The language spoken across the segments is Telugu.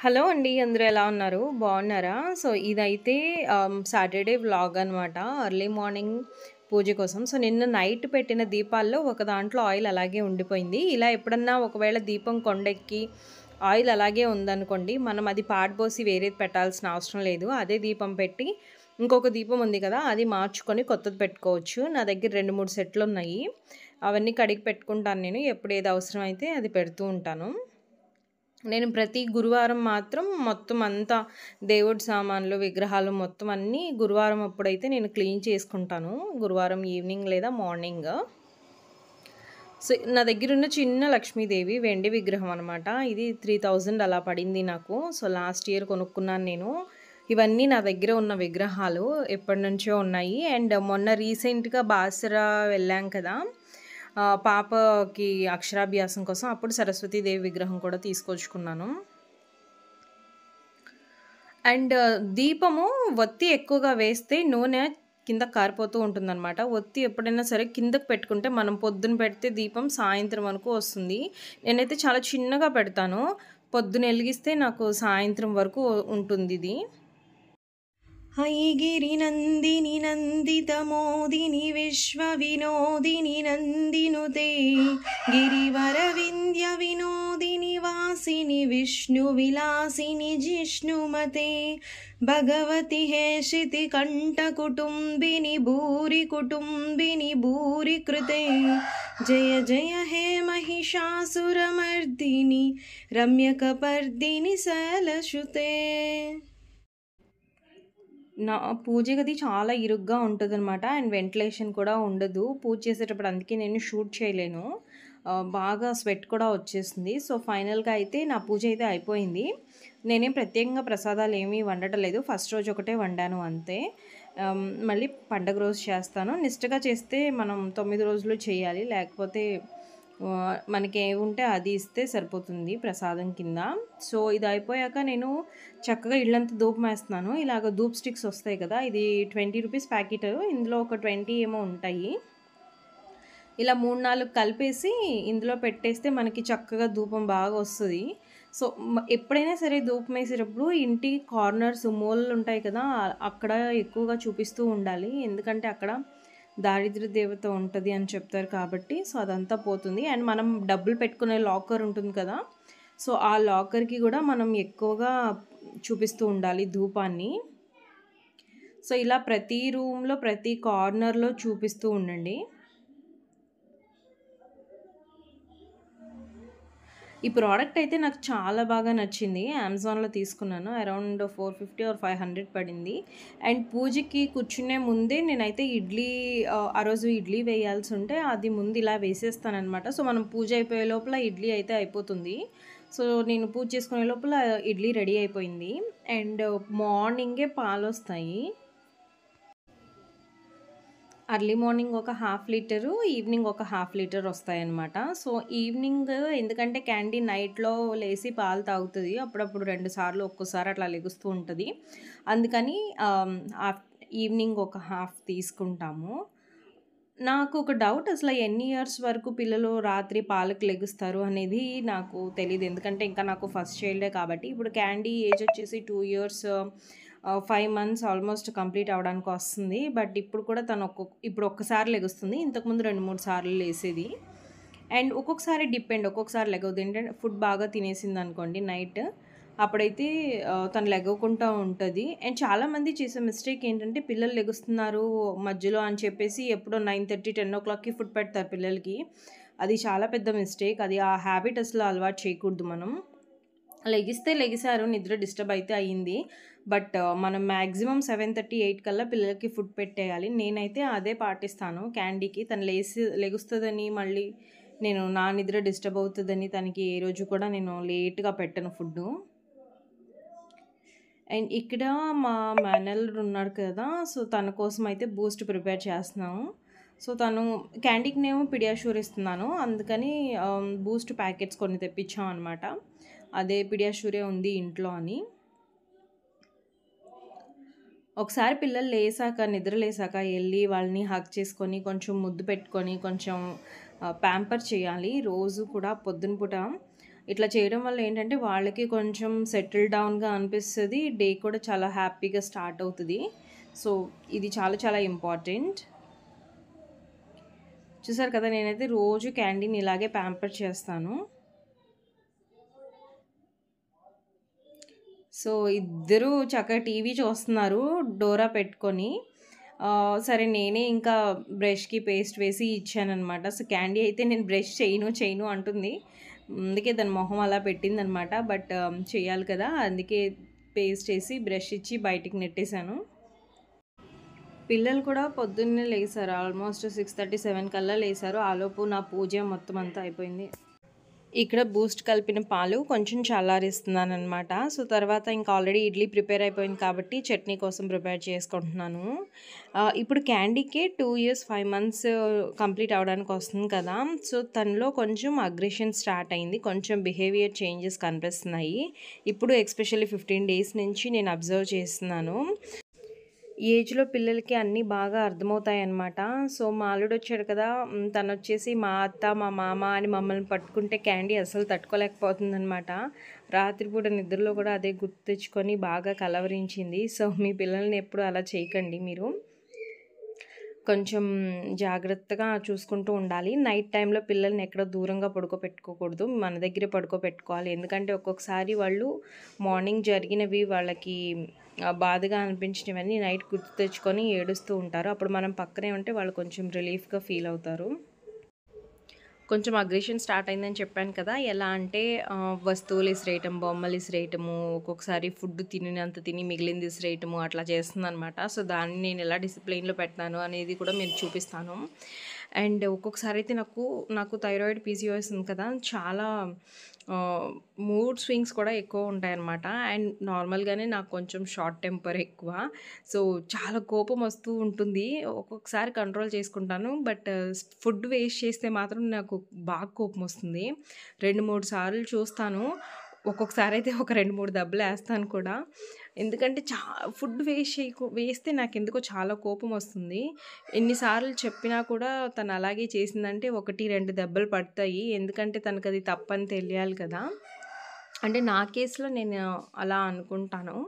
హలో అండి. అందరూ ఎలా ఉన్నారు? బాగున్నారా? సో, ఇదైతే సాటర్‌డే వ్లాగ్ అనమాట. ఎర్లీ మార్నింగ్ పూజ కోసం. సో, నిన్న నైట్ పెట్టిన దీపాల్లో ఒక దాంట్లో ఆయిల్ అలాగే ఉండిపోయింది. ఇలా ఎప్పుడన్నా ఒకవేళ దీపం కొండెక్కి ఆయిల్ అలాగే ఉందనుకోండి, మనం అది పాడబోసి వేరేది పెట్టాల్సిన అవసరం లేదు. అదే దీపం పెట్టి ఇంకొక దీపం ఉంది కదా! అది మార్చుకొని కొత్తది పెట్టుకోవచ్చు. నా దగ్గర 2, 3 సెట్లున్నాయి. అవన్నీ కడిగి పెట్టుకుంటాను నేను. ఎప్పుడు ఏది అవసరమైతే అది పెడుతూ ఉంటాను. నేను ప్రతి గురువారం మాత్రం మొత్తం అంతా దేవుడి సామాన్లు, విగ్రహాలు మొత్తం అన్నీ గురువారం అప్పుడైతే నేను క్లీన్ చేసుకుంటాను. గురువారం ఈవినింగ్ లేదా మార్నింగ్. సో, నా దగ్గరున్న చిన్న లక్ష్మీదేవి వెండి విగ్రహం అనమాట. ఇది 3000 అలా పడింది నాకు. సో, లాస్ట్ ఇయర్ కొనుక్కున్నాను నేను. ఇవన్నీ నా దగ్గర ఉన్న విగ్రహాలు ఎప్పటినుంచో ఉన్నాయి. అండ్ మొన్న రీసెంట్‌గా బాసర వెళ్ళాం కదా! పాపకి అక్షరాభ్యాసం కోసం అప్పుడు సరస్వతీదేవి విగ్రహం కూడా తీసుకొచ్చుకున్నాను. అండ్ దీపము ఒత్తి ఎక్కువగా వేస్తే నూనె కింద కారిపోతూ ఉంటుందనమాట. ఒత్తి ఎప్పుడైనా సరే కిందకి పెట్టుకుంటే మనం పొద్దున పెడితే దీపం సాయంత్రం వరకు వస్తుంది. నేనైతే చాలా చిన్నగా పెడతాను. పొద్దున ఎలిగిస్తే నాకు సాయంత్రం వరకు ఉంటుందిది. హైగిరినందిని నందితమోదిని విశ్వవినోదిని నందినుతే గిరివరవింధ్య వినోదిని వాసిని విష్ణు విలాసిని జిష్ణుమతే భగవతి హేషితి కంఠ కుటుంబిని భూరి కృతే జయ జయ హే మహిషాసురమర్దిని రమ్యకపర్దిని శైలశుతే. నా పూజ గది చాలా ఇరుగ్గా ఉంటదనమాట. అండ్ వెంటిలేషన్ కూడా ఉండదు. పూజ చేసేటప్పుడు అందుకే నేను షూట్ చేయలేను. బాగా స్వెట్ కూడా వచ్చేసింది. సో, ఫైనల్‌గా అయితే నా పూజ అయితే అయిపోయింది. నేనేం ప్రత్యేకంగా ప్రసాదాలు ఏమీ వండటం లేదు. ఫస్ట్ రోజు ఒకటే వండాను అంతే. మళ్ళీ పండగ రోజు చేస్తాను. నిష్టగా చేస్తే మనం 9 రోజులు చేయాలి. లేకపోతే మనకేముంటే అది ఇస్తే సరిపోతుంది ప్రసాదం కింద. సో, ఇది అయిపోయాక నేను చక్కగా ఇల్లంతా ధూపమేస్తున్నాను. ఇలాగ ధూప్ స్టిక్స్ వస్తాయి కదా! ఇది 20 రూపీస్ ప్యాకెట్. ఇందులో ఒక 20 ఏమో ఉంటాయి. ఇలా 3, 4 కలిపేసి ఇందులో పెట్టేస్తే మనకి చక్కగా ధూపం బాగా వస్తది. సో, ఎప్పుడైనా సరే ధూపం వేసేటప్పుడు ఇంటి కార్నర్స్ మూలలు ఉంటాయి కదా! అక్కడ ఎక్కువగా చూపిస్తూ ఉండాలి. ఎందుకంటే అక్కడ దారిద్ర్య దేవత ఉంటది అని చెప్తారు కాబట్టి, సో, అదంతా పోతుంది. అండ్ మనం డబ్బులు పెట్టుకునే లాకర్ ఉంటుంది కదా! సో, ఆ లాకర్‌కి గూడా మనం ఎక్కువగా చూపిస్తూ ఉండాలి ధూపాన్ని. సో, ఇలా ప్రతి రూమ్‌లో, ప్రతి కార్నర్‌లో చూపిస్తూ ఉండండి. ఈ ప్రోడక్ట్ అయితే నాకు చాలా బాగా నచ్చింది. అమెజాన్‌లో తీసుకున్నాను. అరౌండ్ 450 ఆర్ 500 పడింది. అండ్ పూజకి కూర్చునే ముందే నేనైతే ఆ రోజు ఇడ్లీ వేయాల్సుంటే అది ముందు ఇలా వేసేస్తాననమాట. సో, మనం పూజ అయిపోయే లోపల ఇడ్లీ అయితే అయిపోతుంది. సో, నేను పూజ చేసుకునే లోపల ఇడ్లీ రెడీ అయిపోయింది. అండ్ మార్నింగే పాలొస్తాయి. అర్లీ మార్నింగ్ ఒక హాఫ్ లీటరు, ఈవినింగ్ ఒక హాఫ్ లీటర్ వస్తాయన్నమాట. సో, ఈవినింగ్ ఎందుకంటే క్యాండీ నైట్‌లో లేసి పాలు తాగుతది. అప్పుడప్పుడు 2 సార్లు, ఒక్కోసారి అట్లా లెగుస్తూ ఉంటది. అందుకని ఆహ్, ఆఫ్ ఈవినింగ్ ఒక హాఫ్ తీసుకుంటాము. నాకు ఒక డౌట్, అసలు ఎన్ని ఇయర్స్ వరకు పిల్లలు రాత్రి పాలకు లెగుస్తారు అనేది నాకు తెలీదు. ఎందుకంటే ఇంకా నాకు ఫస్ట్ చైల్డే కాబట్టి. ఇప్పుడు క్యాండీ ఏజ్ వచ్చేసి 2 ఇయర్స్ 5 మంత్స్ ఆల్మోస్ట్ కంప్లీట్ అవ్వడానికి వస్తుంది. బట్ ఇప్పుడు కూడా తను ఇప్పుడు ఒక్కసారి లెగుస్తుంది. ఇంతకుముందు 2, 3 సార్లు లేసేది. అండ్ ఒక్కొక్కసారి ఒక్కొక్కసారి లెగవదు. ఏంటంటే ఫుడ్ బాగా తినేసిందనుకోండి నైట్, అప్పుడైతే తను లెగవకుండా ఉంటది. అండ్ చాలామంది చేసే మిస్టేక్ ఏంటంటే పిల్లలు లెగుస్తున్నారు మధ్యలో అని చెప్పేసి ఎప్పుడో 9:30, 10:00కి ఫుడ్ పెడతారు పిల్లలకి. అది చాలా పెద్ద మిస్టేక్. అది ఆ హ్యాబిట్ అసలు అలవాటు చేయకూడదు మనం. లెగిస్తే లెగిసారు, నిద్ర డిస్టర్బ్ అయితే అయ్యింది. బట్ మనం మాక్సిమం 7:30, 8 కల్లా పిల్లలకి ఫుడ్ పెట్టేయాలి. నేనైతే అదే పాటిస్తాను క్యాండీకి. తను లెగుస్తదని మళ్ళీ నా నిద్ర డిస్టర్బ్ అవుతదని తనకి ఏ రోజు కూడా నేను లేట్‌గా పెట్టను ఫుడ్డు. అండ్ ఇక్కడ మా మేనల్లుడు ఉన్నాడు కదా! సో, తన కోసం అయితే బూస్ట్ ప్రిపేర్ చేస్తున్నాము. సో, తను క్యాండీకినేమో పిడియాష్యూర్ ఇస్తున్నాను. అందుకని బూస్ట్ ప్యాకెట్స్ కొన్ని తెప్పించాం అనమాట. అదే పిడియాష్యూరే ఉంది ఇంట్లో అని. ఒకసారి పిల్లలు నిద్ర లేసాక ఎళ్లి వాళ్ళని హగ్ చేసుకొని, కొంచెం ముద్దు పెట్టుకొని, కొంచెం ప్యాంపర్ చేయాలి రోజు కూడా పొద్దున పూట. ఇట్లా చేయడం వల్ల ఏంటంటే వాళ్ళకి కొంచెం సెటిల్ డౌన్గా అనిపిస్తుంది, డే కూడా చాలా హ్యాపీగా స్టార్ట్ అవుతుంది. సో ఇది చాలా చాలా ఇంపార్టెంట్. చూసారు కదా, నేనైతే రోజు క్యాండీని ఇలాగే ప్యాంపర్ చేస్తాను. సో ఇద్దరు చక్కగా టీవీ చూస్తున్నారు డోరా పెట్టుకొని. సరే నేనే ఇంకా బ్రష్కి పేస్ట్ వేసి ఇచ్చానమాట. సో క్యాండీ అయితే నేను బ్రష్ చేయను అంటుంది, అందుకే దాని మొహం అలా పెట్టిందనమాట. బట్ చేయాలి కదా, అందుకే పేస్ట్ వేసి బ్రష్ ఇచ్చి బయటికి నెట్టేశాను. పిల్లలు కూడా పొద్దున్నే లేసారు, ఆల్మోస్ట్ 6:30-7 కల్లా లేసారు. ఆలోపు నా పూజ మొత్తం అంతా అయిపోయింది. ఇక్కడ బూస్ట్ కలిపిన పాలు కొంచెం చల్లారిస్తున్నాను అనమాట. సో తర్వాత ఇంకా ఆల్రెడీ ఇడ్లీ ప్రిపేర్ అయిపోయింది కాబట్టి చట్నీ కోసం ప్రిపేర్ చేసుకుంటున్నాను. ఇప్పుడు క్యాండీకి 2 years 5 months కంప్లీట్ అవడానికి వస్తుంది కదా. సో తనలో కొంచెం అగ్రెషన్ స్టార్ట్ అయింది, కొంచెం బిహేవియర్ చేంజెస్ కనిపిస్తున్నాయి ఇప్పుడు. ఎస్పెషల్లీ 15 days నుంచి నేను అబ్జర్వ్ చేస్తున్నాను. ఈ ఏజ్లో పిల్లలకి అన్నీ బాగా అర్థమవుతాయి అన్నమాట. సో మా అల్లుడు వచ్చాడు కదా, తను వచ్చేసి మా అత్త మా మామ అని మమ్మల్ని పట్టుకుంటే క్యాండీ అసలు తట్టుకోలేకపోతుంది అనమాట. రాత్రిపూట నిద్రలో కూడా అదే గుర్తు తెచ్చుకొని బాగా కలవరించింది. సో మీ పిల్లల్ని ఎప్పుడు అలా చేయకండి, మీరు కొంచెం జాగ్రత్తగా చూసుకుంటూ ఉండాలి. నైట్ టైంలో పిల్లల్ని ఎక్కడ దూరంగా పడుకోబెట్టుకోకూడదు, మన దగ్గరే పడుకోబెట్టుకోవాలి. ఎందుకంటే ఒక్కొక్కసారి వాళ్ళు మార్నింగ్ జరిగినవి వాళ్ళకి బాధగా అనిపించినవన్నీ నైట్ గుర్తు తెచ్చుకొని ఏడుస్తూ ఉంటారు. అప్పుడు మనం పక్కనే ఉంటే వాళ్ళు కొంచెం రిలీఫ్గా ఫీల్ అవుతారు. కొంచెం అగ్రెషన్ స్టార్ట్ అయిందని చెప్పాను కదా. ఎలా అంటే వస్తువులు ఇసిరేయటం, బొమ్మలు ఇసిరేయటము, ఒక్కొక్కసారి ఫుడ్ తినినంత తిని మిగిలింది ఇసిరేయటము అట్లా చేస్తుంది అనమాట. సో దాన్ని నేను ఎలా డిసిప్లిన్లో పెట్టినాను అనేది కూడా మీరు చూపిస్తాను. అండ్ ఒక్కొక్కసారి అయితే నాకు థైరాయిడ్ పీసీఓఎస్ ఉంది కదా, చాలా మూడ్ స్వింగ్స్ కూడా ఎక్కువ ఉంటాయన్నమాట. అండ్ నార్మల్గానే నాకు కొంచెం షార్ట్ టెంపర్ ఎక్కువ. సో చాలా కోపం వస్తూ ఉంటుంది, ఒక్కొక్కసారి కంట్రోల్ చేసుకుంటాను. బట్ ఫుడ్ వేస్ట్ చేస్తే మాత్రం నాకు బాగా కోపం వస్తుంది. 2-3 సార్లు చూస్తాను, ఒక్కొక్కసారి అయితే ఒక 2-3 దెబ్బలు వేస్తాను కూడా. ఎందుకంటే ఫుడ్ వేస్తే నాకు ఎందుకో చాలా కోపం వస్తుంది. ఎన్నిసార్లు చెప్పినా కూడా తను అలాగే చేసిందంటే 1-2 దెబ్బలు పడతాయి. ఎందుకంటే తనకు అది తప్పని తెలియాలి కదా. అంటే నా కేసులో నేను అలా అనుకుంటాను.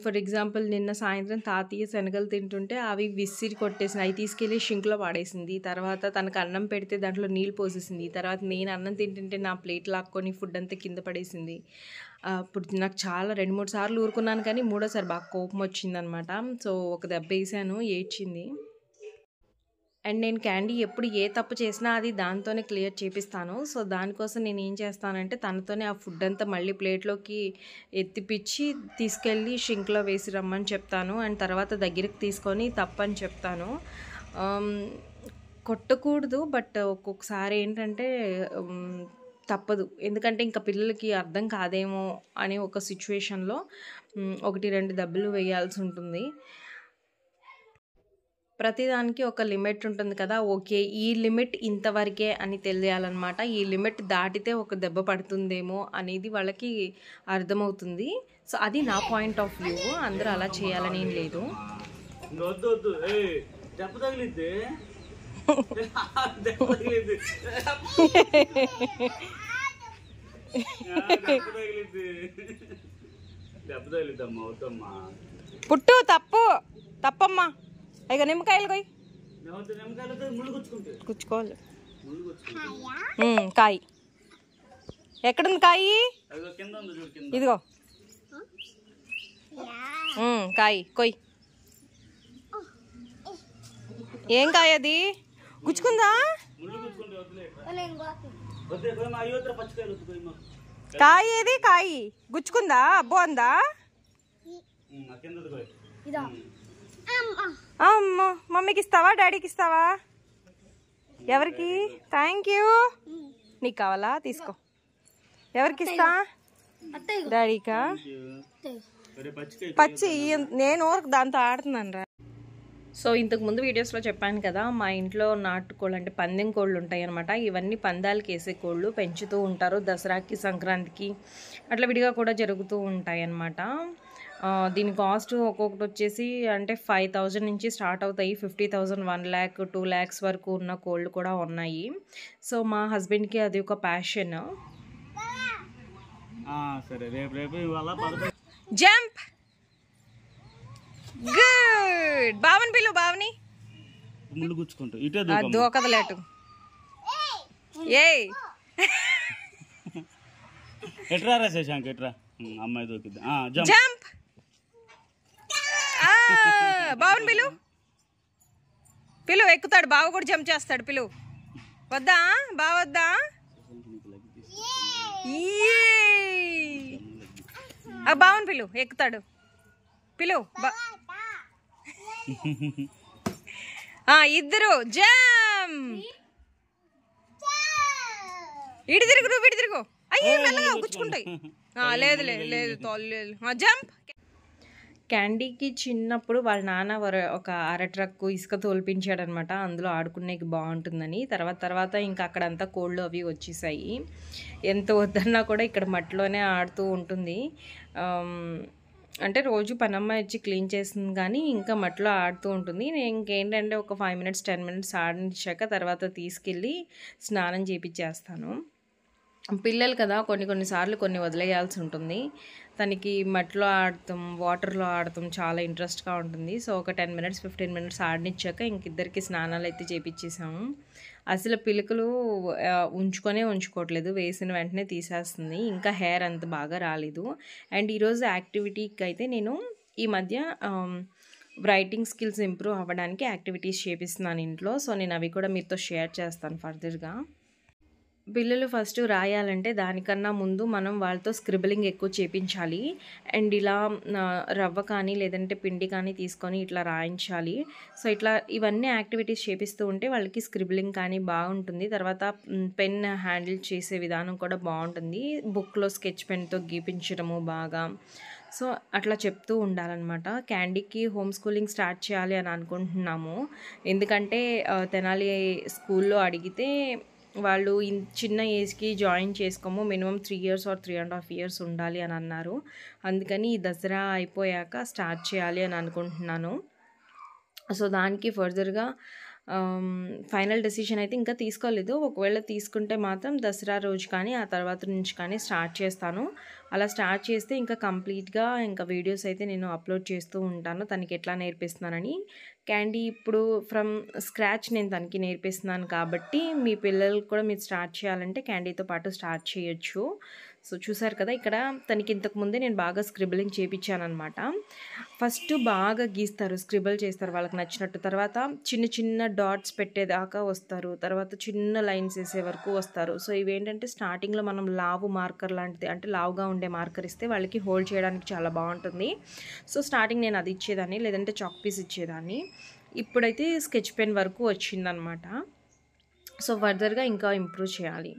ఫర్ ఎగ్జాంపుల్ నిన్న సాయంత్రం తాతయ్య శనగలు తింటుంటే అవి విసిరి కొట్టేసింది, అవి తీసుకెళ్ళి షింక్లో వాడేసింది. తర్వాత తనకు అన్నం పెడితే దాంట్లో నీళ్ళు పోసేసింది. తర్వాత నేను అన్నం తింటుంటే నా ప్లేట్ లాక్కొని ఫుడ్ అంతా కింద పడేసింది. అప్పుడు నాకు చాలా 2-3 సార్లు ఊరుకున్నాను, కానీ మూడోసారి బాగా కోపం వచ్చిందనమాట. సో ఒక దెబ్బ వేసాను, ఏడ్చింది. అండ్ నేను క్యాండీ ఎప్పుడు ఏ తప్పు చేసినా అది దాంతోనే క్లియర్ చేపిస్తాను. సో దానికోసం నేను ఏం చేస్తానంటే తనతోనే ఆ ఫుడ్ అంతా మళ్ళీ ప్లేట్లోకి ఎత్తిపిచ్చి తీసుకెళ్ళి షింక్లో వేసి రమ్మని చెప్తాను. అండ్ తర్వాత దగ్గరికి తీసుకొని తప్పని చెప్తాను. కొట్టకూడదు, బట్ ఒక్కొక్కసారి ఏంటంటే తప్పదు. ఎందుకంటే ఇంకా పిల్లలకి అర్థం కాదేమో అనే ఒక సిచ్యువేషన్లో 1-2 దెబ్బలు వేయాల్సి ఉంటుంది. ప్రతిదానికి ఒక లిమిట్ ఉంటుంది కదా. ఓకే, ఈ లిమిట్ ఇంతవరకే అని తెలియాలన్నమాట. ఈ లిమిట్ దాటితే ఒక దెబ్బ పడుతుందేమో అనేది వాళ్ళకి అర్థమవుతుంది. సో అది నా పాయింట్ ఆఫ్ వ్యూ. అందరూ అలా చేయాలని ఏం లేదు. పుట్టు తప్పమ్మా. ఇక నిమ్మకాయలు కొయ్యి, గుచ్చుకోవాలి. కాయ ఎక్కడుంది? కాయ ఇదిగో, కాయ కొయ్యి. ఏం కాయ అది? గుచ్చుకుందా? కాయ ఏది? కాయ గుచ్చుకుందా? అబ్బో అందా? అమ్మ, మమ్మీకి ఇస్తావా, డాడీకి ఇస్తావా? ఎవరికి? Thank you. నీకు కావాలా? తీసుకో. ఎవరికి ఇస్తా? డాడీకా? పచ్చి నేను దాంతో ఆడుతున్నాను రా. సో ఇంతకుముందు వీడియోస్లో చెప్పాను కదా, మా ఇంట్లో నాటుకోళ్ళు అంటే పందెం కోళ్ళు ఉంటాయి అనమాట. ఇవన్నీ పందాలకి వేసే కోళ్ళు పెంచుతూ ఉంటారు. దసరాకి, సంక్రాంతికి అట్లా విడిగా కూడా జరుగుతూ ఉంటాయి అన్నమాట. దీని కాస్ట్ ఒక్కొక్కటి వచ్చేసి అంటే 5,000 నుంచి స్టార్ట్ అవుతాయి. 50,000, 1 lakh, 2 lakhs వరకు ఉన్న కోళ్ళు కూడా ఉన్నాయి. సో మా హస్బెండ్కి అది ఒక ప్యాషన్. సరే రేపు రేపు ఇవాళ 10 జంప్ గుడ్ బావని పిలు బావని ముళ్ళు గుచ్చుకుంటూ ఇటే దూకదలేటు ఏయ్ ఎట్రా రా శశాంక్ ఎట్రా అమ్మాయి దూకిద్ది జంప్ బావని పిలు పిలు ఎక్కుతాడు బావ కూడా జంప్ చేస్తాడు పిలు వద్దా బావ వద్దా బావని పిలు ఎక్కుతాడు పిలు ఇద్దరు జంప్ ఇటు తిరుగు నువ్వు ఇటు తిరుగు అయ్యే మెల్లగా గుచ్చుకుంటాయి లేదు లేదు లేదు తోలేదు జంప్ క్యాండీకి చిన్నప్పుడు వాళ్ళ నాన్న ఒక ట్రక్కు ఇసుక తోల్పించాడనమాట అందులో ఆడుకునేకి బాగుంటుందని తర్వాత ఇంకా అక్కడంతా కోళ్ళు అవి వచ్చేసాయి ఎంత వద్దన్నా కూడా ఇక్కడ మట్టిలోనే ఆడుతూ ఉంటుంది అంటే రోజు పనమ్మాయి వచ్చి క్లీన్ చేస్తుంది కానీ ఇంకా మట్టిలో ఆడుతూ ఉంటుంది నేను ఇంకేంటంటే ఒక 5 minutes 10 minutes ఆడించాక తర్వాత తీసుకెళ్ళి స్నానం చేయించేస్తాను పిల్లలు కదా కొన్నిసార్లు కొన్ని వదిలేయాల్సి ఉంటుంది తనకి మట్టిలో ఆడతాం వాటర్లో ఆడతాం చాలా ఇంట్రెస్ట్గా ఉంటుంది సో ఒక 10 minutes 15 minutes ఆడినిచ్చాక ఇంకిద్దరికి స్నానాలు అయితే చేయించేసాము అసలు పిలుకలు ఉంచుకోవట్లేదు వేసిన వెంటనే తీసేస్తుంది ఇంకా హెయిర్ అంత బాగా రాలేదు అండ్ ఈరోజు యాక్టివిటీకి అయితే నేను ఈ మధ్య రైటింగ్ స్కిల్స్ ఇంప్రూవ్ అవ్వడానికి యాక్టివిటీస్ చేపిస్తున్నాను ఇంట్లో సో నేను అవి కూడా మీతో షేర్ చేస్తాను ఫర్దర్గా పిల్లలు ఫస్ట్ రాయాలంటే దానికన్నా ముందు మనం వాళ్ళతో స్క్రిబిలింగ్ ఎక్కువ చేయించాలి అండ్ ఇలా రవ్వ కానీ లేదంటే పిండి కానీ తీసుకొని ఇట్లా రాయించాలి సో ఇట్లా ఇవన్నీ యాక్టివిటీస్ చేపిస్తూ ఉంటే వాళ్ళకి స్క్రిబిలింగ్ కానీ బాగుంటుంది తర్వాత పెన్ హ్యాండిల్ చేసే విధానం కూడా బాగుంటుంది బుక్లో స్కెచ్ పెన్తో గీపించడము బాగా సో అట్లా చెప్తూ ఉండాలన్నమాట క్యాండీకి హోమ్ స్కూలింగ్ స్టార్ట్ చేయాలి అని అనుకుంటున్నాము ఎందుకంటే తెనాలి స్కూల్లో అడిగితే వాళ్ళు చిన్న ఏజ్కి జాయిన్ చేసుకోము మినిమం 3 years or 3.5 years ఉండాలి అని అన్నారు అందుకని ఈ దసరా అయిపోయాక స్టార్ట్ చేయాలి అని అనుకుంటున్నాను సో దానికి ఫర్దర్గా ఫైనల్ డెసిషన్ అయితే ఇంకా తీసుకోలేదు ఒకవేళ తీసుకుంటే మాత్రం దసరా రోజు కానీ ఆ తర్వాత నుంచి కానీ స్టార్ట్ చేస్తాను అలా స్టార్ట్ చేస్తే ఇంకా కంప్లీట్గా ఇంకా వీడియోస్ అయితే నేను అప్లోడ్ చేస్తూ ఉంటాను తనకి ఎట్లా నేర్పిస్తున్నానని క్యాండీ ఇప్పుడు ఫ్రమ్ స్క్రాచ్ నేను తనకి నేర్పిస్తున్నాను కాబట్టి మీ పిల్లలు కూడా మీరు స్టార్ట్ చేయాలంటే క్యాండీతో పాటు స్టార్ట్ చేయొచ్చు సో చూసారు కదా ఇక్కడ తనకి ఇంతకుముందే నేను బాగా స్క్రిబిలింగ్ చేయించాను అనమాట ఫస్ట్ బాగా గీస్తారు స్క్రిబుల్ చేస్తారు వాళ్ళకి నచ్చినట్టు తర్వాత చిన్న డాట్స్ పెట్టేదాకా వస్తారు తర్వాత చిన్న లైన్స్ వేసే వరకు వస్తారు సో ఇవేంటంటే స్టార్టింగ్లో మనం లావు మార్కర్ లాంటిది అంటే లావుగా ఉండే మార్కర్ ఇస్తే వాళ్ళకి హోల్డ్ చేయడానికి చాలా బాగుంటుంది సో స్టార్టింగ్ నేను అది ఇచ్చేదాన్ని లేదంటే చాక్ పీస్ ఇచ్చేదాన్ని ఇప్పుడైతే స్కెచ్ పెన్ వరకు వచ్చిందనమాట సో ఫర్దర్గా ఇంకా ఇంప్రూవ్ చేయాలి